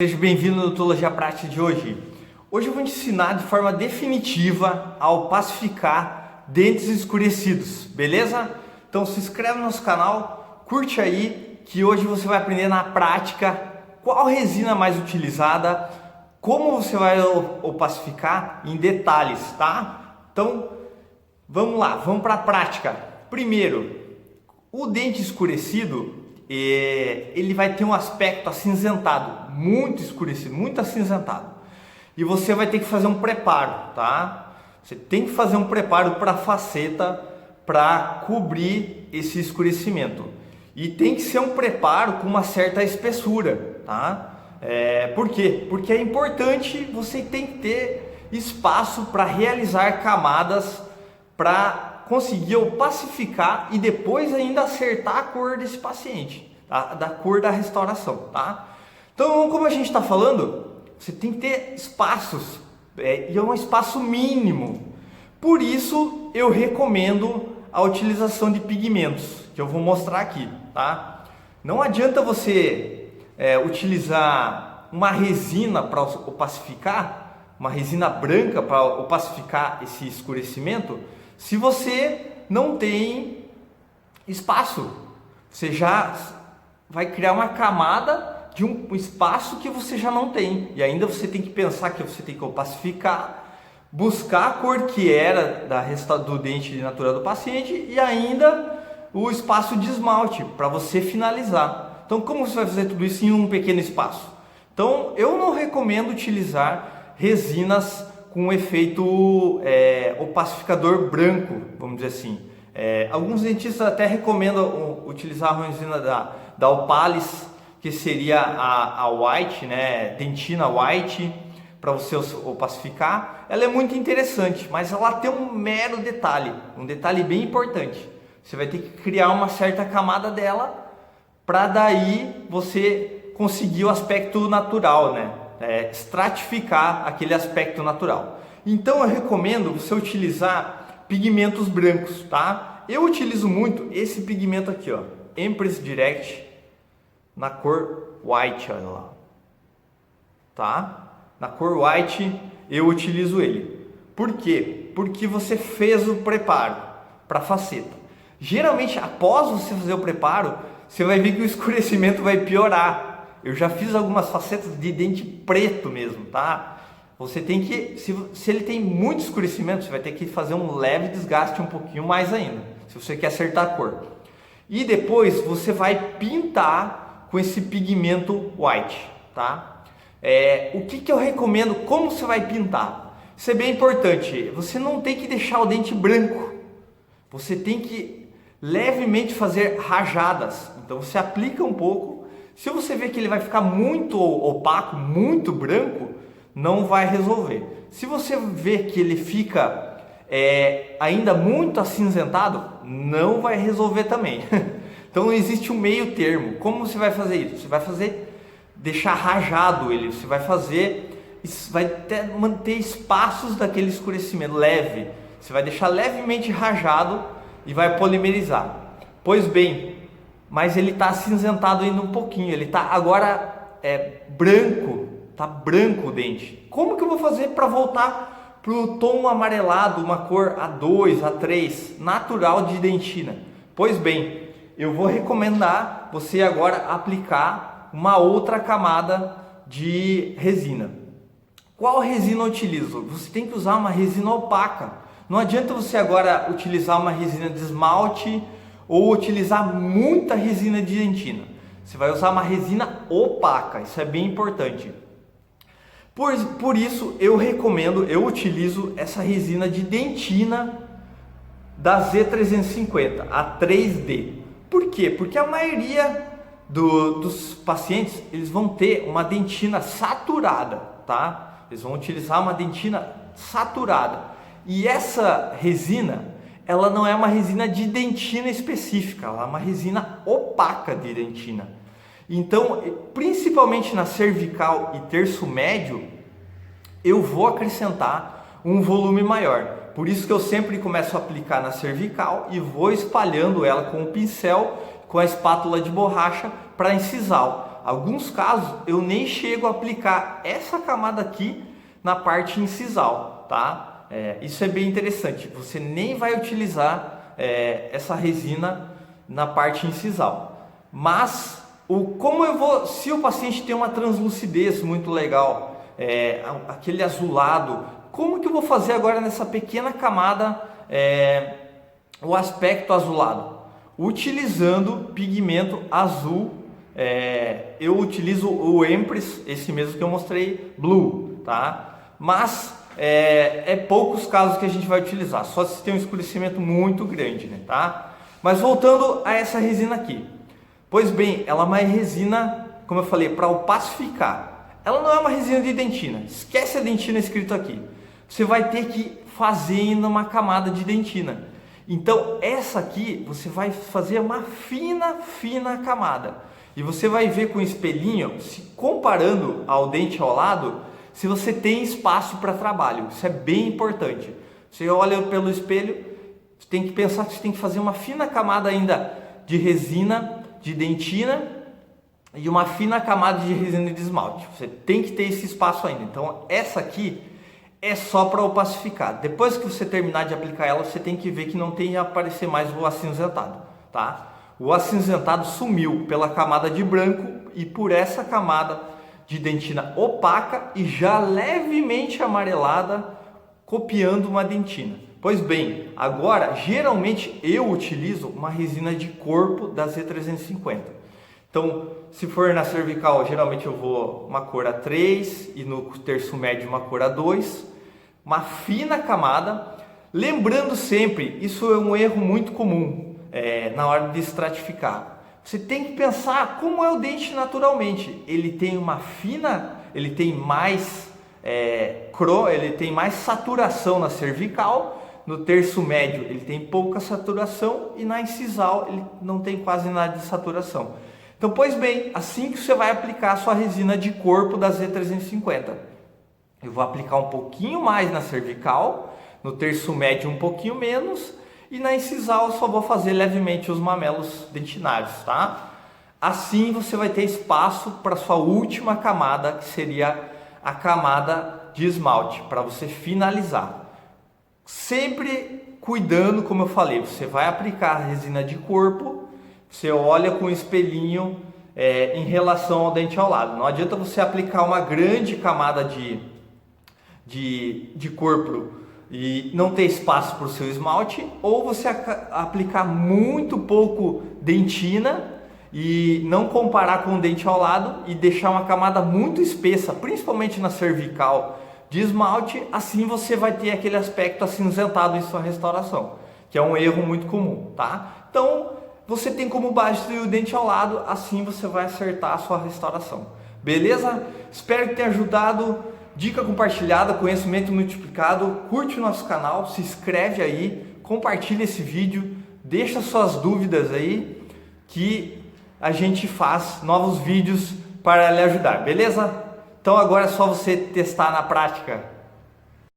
Seja bem-vindo na odontologia prática de hoje. Hoje eu vou te ensinar de forma definitiva a opacificar dentes escurecidos, beleza? Então se inscreve no nosso canal, curte aí que hoje você vai aprender na prática qual resina mais utilizada, como você vai opacificar em detalhes, tá? Então vamos lá, vamos para a prática. Primeiro, o dente escurecido ele vai ter um aspecto acinzentado, muito escurecido, muito acinzentado. E você vai ter que fazer um preparo, tá? Você tem que fazer um preparo para a faceta para cobrir esse escurecimento. E tem que ser um preparo com uma certa espessura, tá? Por quê? Porque é importante, você tem que ter espaço para realizar camadas para conseguir opacificar e depois ainda acertar a cor desse paciente, tá? Da cor da restauração, tá? Então, como a gente está falando, você tem que ter espaços, e é um espaço mínimo. Por isso, eu recomendo a utilização de pigmentos, que eu vou mostrar aqui, tá? Não adianta você utilizar uma resina para opacificar, uma resina branca para opacificar esse escurecimento, se você não tem espaço. Você já vai criar uma camada de um espaço que você já não tem. E ainda você tem que pensar que você tem que opacificar, buscar a cor que era do dente natural do paciente e ainda o espaço de esmalte para você finalizar. Então, como você vai fazer tudo isso em um pequeno espaço? Então, eu não recomendo utilizar resinas com efeito opacificador branco, vamos dizer assim. Alguns dentistas até recomendam utilizar a resina da Opalis, que seria a White, né? Dentina White, para você opacificar. Ela é muito interessante, mas ela tem um mero detalhe, um detalhe bem importante. Você vai ter que criar uma certa camada dela para daí você conseguir o aspecto natural, né? Estratificar aquele aspecto natural. Então eu recomendo você utilizar pigmentos brancos, tá? Eu utilizo muito esse pigmento aqui, ó, Empress Direct, na cor White, olha lá, tá? Na cor White eu utilizo ele. Por quê? Porque você fez o preparo para a faceta. Geralmente após você fazer o preparo, você vai ver que o escurecimento vai piorar. Eu já fiz algumas facetas de dente preto mesmo, tá? Você tem que, se ele tem muito escurecimento, você vai ter que fazer um leve desgaste um pouquinho mais ainda, se você quer acertar a cor. E depois você vai pintar com esse pigmento white, tá? O que eu recomendo, como você vai pintar? Isso é bem importante, você não tem que deixar o dente branco, você tem que levemente fazer rajadas. Então você aplica um pouco. Se você ver que ele vai ficar muito opaco, muito branco, não vai resolver. Se você ver que ele fica ainda muito acinzentado, não vai resolver também. Então existe um meio termo. Como você vai fazer isso? Você vai deixar rajado ele, você vai manter espaços daquele escurecimento leve. Você vai deixar levemente rajado e vai polimerizar. Pois bem, mas ele está acinzentado ainda um pouquinho, ele está agora branco, está branco o dente. Como que eu vou fazer para voltar para o tom amarelado, uma cor A2, A3, natural de dentina? Pois bem, eu vou recomendar você agora aplicar uma outra camada de resina. Qual resina eu utilizo? Você tem que usar uma resina opaca. Não adianta você agora utilizar uma resina de esmalte ou utilizar muita resina de dentina. Você vai usar uma resina opaca, isso é bem importante. Por isso eu utilizo essa resina de dentina da Z350, a 3D. Por quê? Porque a maioria dos pacientes, eles vão ter uma dentina saturada, tá? Eles vão utilizar uma dentina saturada. E essa resina, ela não é uma resina de dentina específica, ela é uma resina opaca de dentina. Então, principalmente na cervical e terço médio, eu vou acrescentar um volume maior. Por isso que eu sempre começo a aplicar na cervical e vou espalhando ela com o pincel, com a espátula de borracha para incisal. Alguns casos eu nem chego a aplicar essa camada aqui na parte incisal, tá? Isso é bem interessante, você nem vai utilizar essa resina na parte incisal. Mas se o paciente tem uma translucidez muito legal, aquele azulado, como que eu vou fazer agora nessa pequena camada o aspecto azulado? Utilizando pigmento azul, eu utilizo o Empress, esse mesmo que eu mostrei, Blue, tá? Mas poucos casos que a gente vai utilizar, só se tem um escurecimento muito grande, né, tá? Mas voltando a essa resina aqui, pois bem, ela é uma resina, como eu falei, para opacificar. Ela não é uma resina de dentina, esquece a dentina escrito aqui. Você vai ter que fazer ainda uma camada de dentina. Então essa aqui você vai fazer uma fina camada. E você vai ver com o espelhinho, se comparando ao dente ao lado, se você tem espaço para trabalho. Isso é bem importante. Você olha pelo espelho, você tem que pensar que você tem que fazer uma fina camada ainda de resina, de dentina e uma fina camada de resina de esmalte. Você tem que ter esse espaço ainda. Então essa aqui é só para opacificar. Depois que você terminar de aplicar ela, você tem que ver que não tem a aparecer mais o acinzentado, tá? O acinzentado sumiu pela camada de branco e por essa camada de dentina opaca e já levemente amarelada, copiando uma dentina. Pois bem, agora geralmente eu utilizo uma resina de corpo da Z350. Então, se for na cervical, geralmente eu vou uma cor A3 e no terço médio uma cor A2, uma fina camada. Lembrando sempre, isso é um erro muito comum na hora de estratificar. Você tem que pensar como é o dente naturalmente. Ele tem uma fina, ele tem mais ele tem mais saturação na cervical, no terço médio ele tem pouca saturação e na incisal ele não tem quase nada de saturação. Então, pois bem, assim que você vai aplicar a sua resina de corpo da Z350, eu vou aplicar um pouquinho mais na cervical, no terço médio um pouquinho menos, e na incisal eu só vou fazer levemente os mamelos dentinários, tá? Assim você vai ter espaço para sua última camada, que seria a camada de esmalte, para você finalizar. Sempre cuidando, como eu falei, você vai aplicar a resina de corpo, você olha com o espelhinho em relação ao dente ao lado. Não adianta você aplicar uma grande camada de corpo e não ter espaço para o seu esmalte, ou você aplicar muito pouco dentina e não comparar com o dente ao lado e deixar uma camada muito espessa, principalmente na cervical, de esmalte. Assim você vai ter aquele aspecto acinzentado em sua restauração, que é um erro muito comum, tá? Então você tem como base o dente ao lado, assim você vai acertar a sua restauração. Beleza? Espero que tenha ajudado. Dica compartilhada, conhecimento multiplicado. Curte o nosso canal, se inscreve aí, compartilha esse vídeo, deixa suas dúvidas aí, que a gente faz novos vídeos para lhe ajudar, beleza? Então agora é só você testar na prática.